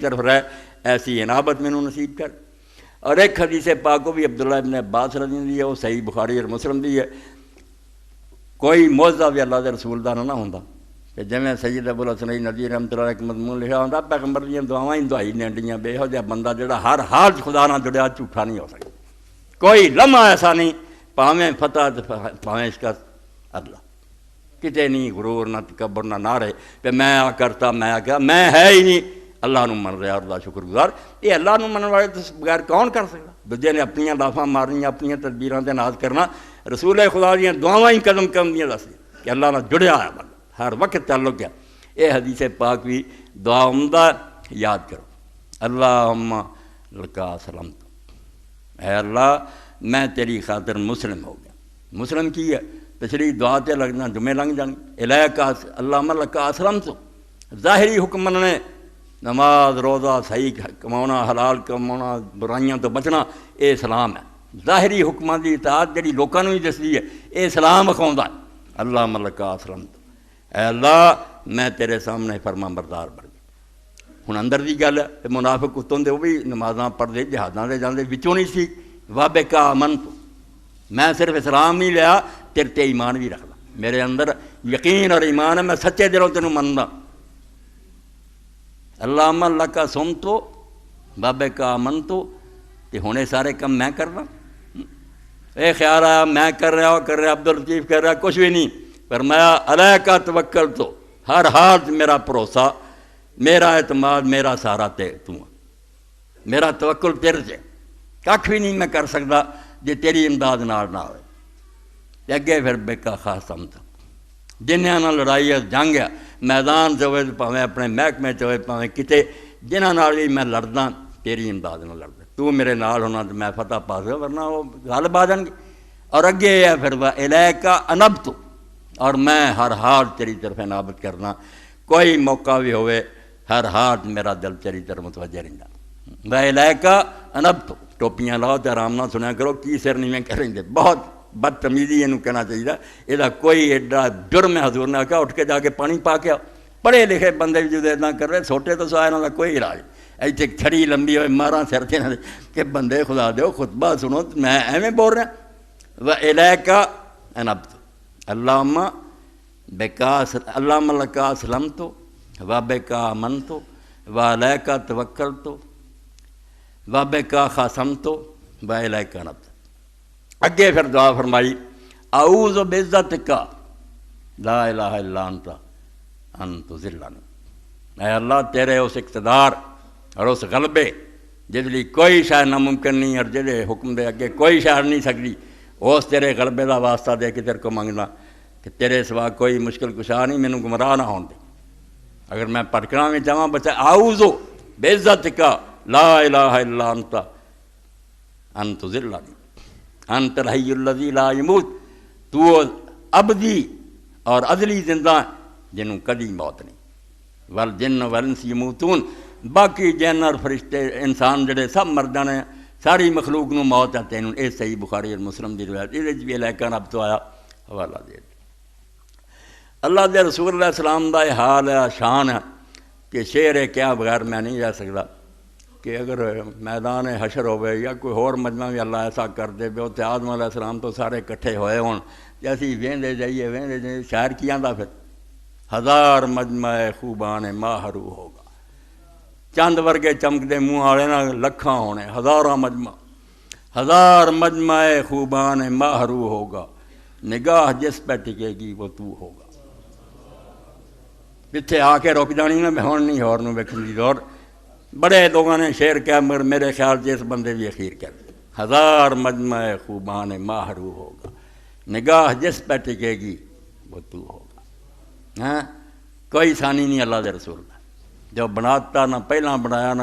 طرف رہ ایسی انابت میں نصیب کر۔ اور ایک حدیث پاک کو بھی عبداللہ ابن عباس رضی اللہ عنہ دی ہے، وہ صحیح بخاری اور مسلم دی ہے، کوئی معجزہ بھی اللہ دے رسول دا نہ ہوندا کہ جویں سید ابو الحسن ندوی رحمۃ اللہ علیہ مضمون لکھا ہوندا پیغمبر دیاں دعاواں ہی دعائی نے ڈیاں بے ہو جا بندہ جڑا ہر حال خدا نہ جڑیا جھوٹا نہیں ہو سکتا، کوئی لمحہ ایسا نہیں پاویں فتح پاویں شکست اللہ کتے نہیں، غرور نہ تکبر نہ نعرے کہ میں آ کرتا میں آ کیا، میں ہے ہی نہیں اللہ نو من رہا اور شکر گزار۔ یہ اللہ نو من والے تو بغیر کون کر سکتا؟ دوجے نے اپنی لافاں مارنیاں، اپنی تدبیراں تے ناز کرنا، رسول خدا دیاں دعاواں ہی قدم قدم دیاں دس کہ اللہ نال جڑیا ہے بندہ ہر وقت تعلق ہے۔ یہ حدیث پاک بھی دعا عمدہ یاد کرو، اللہم لکا سلمت، اے اللہ میں تیری خاطر مسلم ہو گیا۔ مسلم کی ہے پچھلی دعا تے لگنا جمعے لنگ جان، الیکا اللہم لکا اسلمت، ظاہری حکم مننے، نماز روزہ صحیح کمانا حلال کمانا برائیاں تو بچنا، اے اسلام ہے۔ ظاہری حکماں دی اطاعت جڑی لوکاں نوں ہی دسدی ہے، اے اسلام اکھاوندا ہے۔ اللہم لکا اسلمت، اے اللہ میں تیرے سامنے فرما بردار بن گیا۔ ہن اندر دی گل ہے، منافق اتوں دے وہ بھی نمازاں پڑھدے جہاداں دے جاندے وچوں نہیں سی، وابکا آمنت، میں صرف اسلام نہیں لیا تیرے تے ایمان بھی رکھدا، میرے اندر یقین اور ایمان ہے، میں سچے دلوں تینوں مندا۔ اللہم لکا صمتو وبکا آمنتو، تے ہونے سارے کم میں کرنا، اے خیال آیا میں کر رہا عبداللطیف کر رہا، کچھ بھی نہیں، فرمایا علیکا توکلتو، ہر حال میرا بھروسہ میرا اعتماد میرا سارا تو میرا توکل تیرے سے، کھ بھی نہیں میں کر سکتا جے تیری امداد نال نہ ہوئے۔ تے اگے پھر بکا خاصمت، جنہاں نال لڑائی ہے جنگ ہے، میدان چ ہوئے پاویں اپنے محکمے چ ہوئے پاویں کتے، جنہاں نال بھی میں لڑدا تیری امداد نال لڑدا، تو میرے نال ہونا تو میں فتح پا سکا، ورنہ وہ غالب آ جان گے۔ اور اگے ہے پھر الیکا انبت، اور میں ہر حال تیری طرف انابت کرنا، کوئی موقع بھی ہوئے ہر حال میرا دل تیری طرف متوجہ رہندا۔ الیکا انبت، ٹوپیاں لاؤ تے آرام نال سنیا کرو، کی سر نیویں کر رہے، بہت بدتمیزی یہ کہنا چاہیے، یہ کوئی ایڈا جرم ہے حضور نے آخیا اٹھ کے جا کے پانی پا کے آؤ، پڑھے لکھے بندے بھی جدو اتنا کر رہے سوٹے تو سوائے انہوں کا کوئی علاج، ایتھے چھڑی لمبی ہوئے ماراں سر تے کہ بندے خدا دیو خطبہ سنو، میں ایویں بول رہا وَإِلَيْكَ أَنَبْتُ اللہم لَكَ أَسْلَمْتُ وَبِكَ آمَنْتُ وَعَلَيْكَ تَوَكَّلْتُ وَبِكَ خَاصَمْتُ وَإِلَيْكَ أَنَبْتُ۔ اگے پھر دعا فرمائی اعوذ بعزتک لا الہ الا انت ان تذلنی، اے اللہ تیرے اس اقتدار اور اس غلبے جس لیے کوئی شے ناممکن نہیں، اور جہے حکم دے اگے کوئی شے نہیں سکتی، اس تیرے غلبے دا واسطہ دے کے تیرے کو منگنا کہ تیرے سوا کوئی مشکل کشا نہیں، مینوں گمراہ نہ ہون دے، اگر میں پٹکنا میں چاہواں بچہ اعوذ بعزتک لا الہ الا انت ان تذلنی انت الحی الذی لا یموت، تو ابدی اور ازلی زندہ جنوں کدی موت نہیں، والجن والانس یموتون، باقی جن اور فرشتے انسان جڑے سب مر جانے، ساری مخلوق نو موت ہے تینوں، اے صحیح بخاری اور مسلم دی روایت، یہ بھی لیکن اب تو آیا حوالہ دے اللہ دے رسول علیہ السلام دا یہ حال ہے شان ہے کہ شعر ہے کیا بغیر میں نہیں رہ سکتا کہ اگر میدان حشر ہوئے یا کوئی اور مجمع بھی اللہ ایسا کر دے بے اتنے آدم علیہ السلام تو سارے کٹھے ہوئے ہون، جیسی ویندے جائیے شاعر کی آندا پھر ہزار مجمع خوبان ماہرو ہوگا، چند ورگے چمکدے منہ والے نا لکھاں ہونے، ہزار مجمع خوبان ماہرو ہوگا، نگاہ جس پہ ٹکے گی وہ تو ہوگا۔ پچھے آ کے رک جانی نا، میں ہون نہیں اور نو ویکھن دی دور، بڑے لوگوں نے شعر کیا مگر میرے خیال سے اس بندے بھی اخیر کر دے، ہزار مجمع خوبان ماہرو ہوگا، نگاہ جس پہ ٹکے گی وہ تو ہوگا۔ ہاں کوئی ثانی نہیں اللہ دے رسول کا، جو بناتا نہ پہلا بنایا نہ